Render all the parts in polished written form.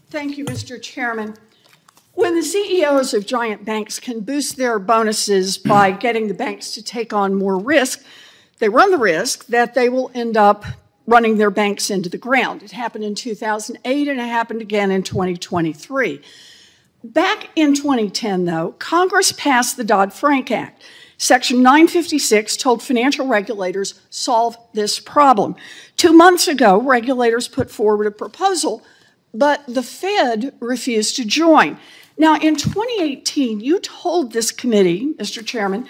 Thank you, Mr. Chairman. When the CEOs of giant banks can boost their bonuses by getting the banks to take on more risk, they run the risk that they will end up running their banks into the ground. It happened in 2008 and it happened again in 2023. Back in 2010, though, Congress passed the Dodd-Frank Act. Section 956 told financial regulators, solve this problem. 2 months ago, regulators put forward a proposal, but the Fed refused to join. Now, in 2018, you told this committee, Mr. Chairman,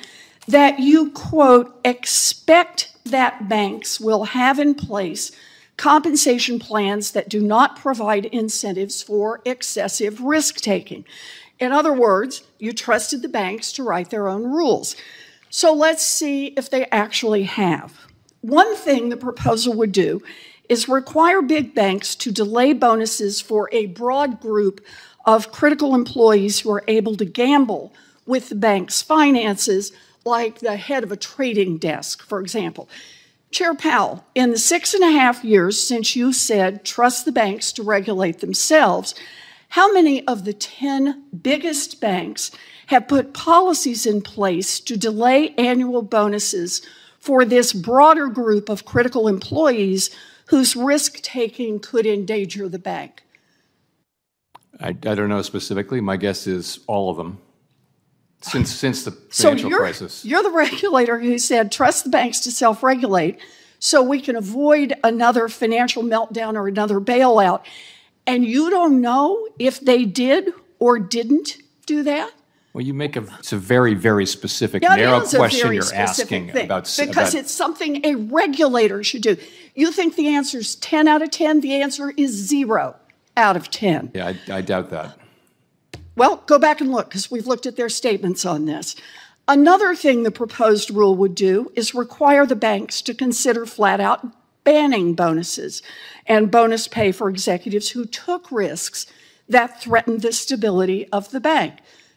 that you, quote, expect that banks will have in place compensation plans that do not provide incentives for excessive risk-taking. In other words, you trusted the banks to write their own rules. So let's see if they actually have. One thing the proposal would do is require big banks to delay bonuses for a broad group of critical employees who are able to gamble with the bank's finances, like the head of a trading desk, for example. Chair Powell, in the 6.5 years since you said trust the banks to regulate themselves, how many of the 10 biggest banks have put policies in place to delay annual bonuses for this broader group of critical employees whose risk-taking could endanger the bank? I don't know specifically. My guess is all of them. Since the financial crisis. You're the regulator who said trust the banks to self-regulate so we can avoid another financial meltdown or another bailout. And you don't know if they did or didn't do that? Well, it's a very, very specific, narrow question you're asking about. Because it's something a regulator should do. You think the answer is 10 out of 10? The answer is 0 out of 10. Yeah, I doubt that. Well, go back and look, because we've looked at their statements on this. Another thing the proposed rule would do is require the banks to consider flat-out banning bonuses and bonus pay for executives who took risks that threatened the stability of the bank.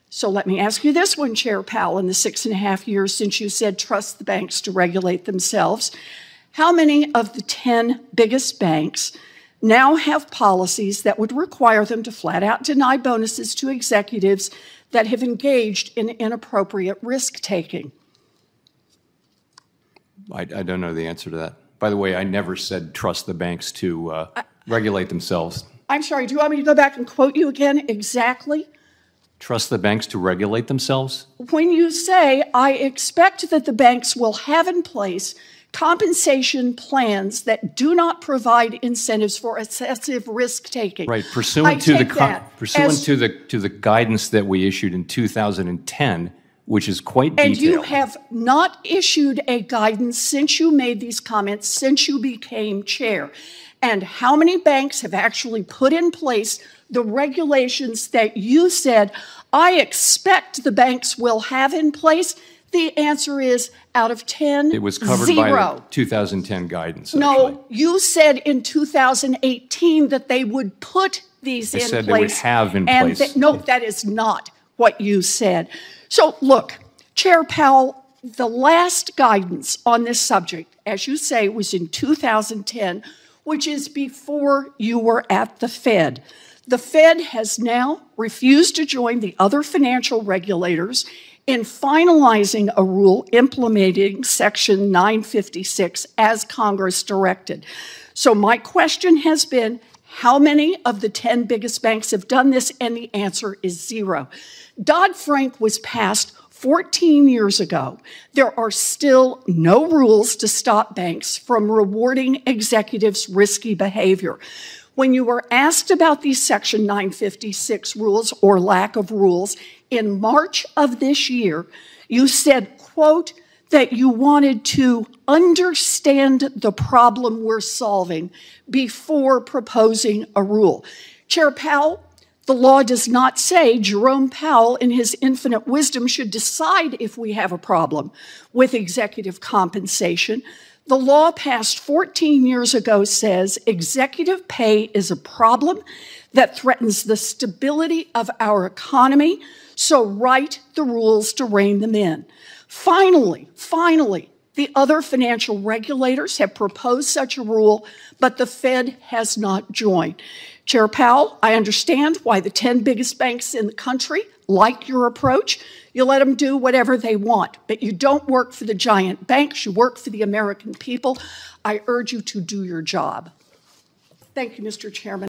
So let me ask you this one, Chair Powell, in the 6.5 years since you said trust the banks to regulate themselves, how many of the 10 biggest banks now have policies that would require them to flat out deny bonuses to executives that have engaged in inappropriate risk-taking? I don't know the answer to that. By the way, I never said trust the banks to regulate themselves. I'm sorry, do you want me to go back and quote you again exactly? Trust the banks to regulate themselves? When you say, I expect that the banks will have in place compensation plans that do not provide incentives for excessive risk-taking. Right, pursuant to the guidance that we issued in 2010, which is quite detailed. And you have not issued a guidance since you made these comments, since you became chair. And how many banks have actually put in place the regulations that you said, I expect the banks will have in place? The answer is, out of 10, it was covered 0. by the 2010 guidance. No, you said in 2018 that they would put these in place. I said they would have in place. No, that is not what you said. So look, Chair Powell, the last guidance on this subject, as you say, was in 2010, which is before you were at the Fed. The Fed has now refused to join the other financial regulators in finalizing a rule implementing Section 956 as Congress directed. So my question has been, how many of the 10 biggest banks have done this? And the answer is 0. Dodd-Frank was passed 14 years ago. There are still no rules to stop banks from rewarding executives' risky behavior. When you were asked about these Section 956 rules or lack of rules in March of this year, you said, quote, that you wanted to understand the problem we're solving before proposing a rule. Chair Powell, the law does not say Jerome Powell, in his infinite wisdom, should decide if we have a problem with executive compensation. The law passed 14 years ago says executive pay is a problem that threatens the stability of our economy, so write the rules to rein them in. Finally, The other financial regulators have proposed such a rule, but the Fed has not joined. Chair Powell, I understand why the 10 biggest banks in the country like your approach. You let them do whatever they want, but you don't work for the giant banks, you work for the American people. I urge you to do your job. Thank you, Mr. Chairman.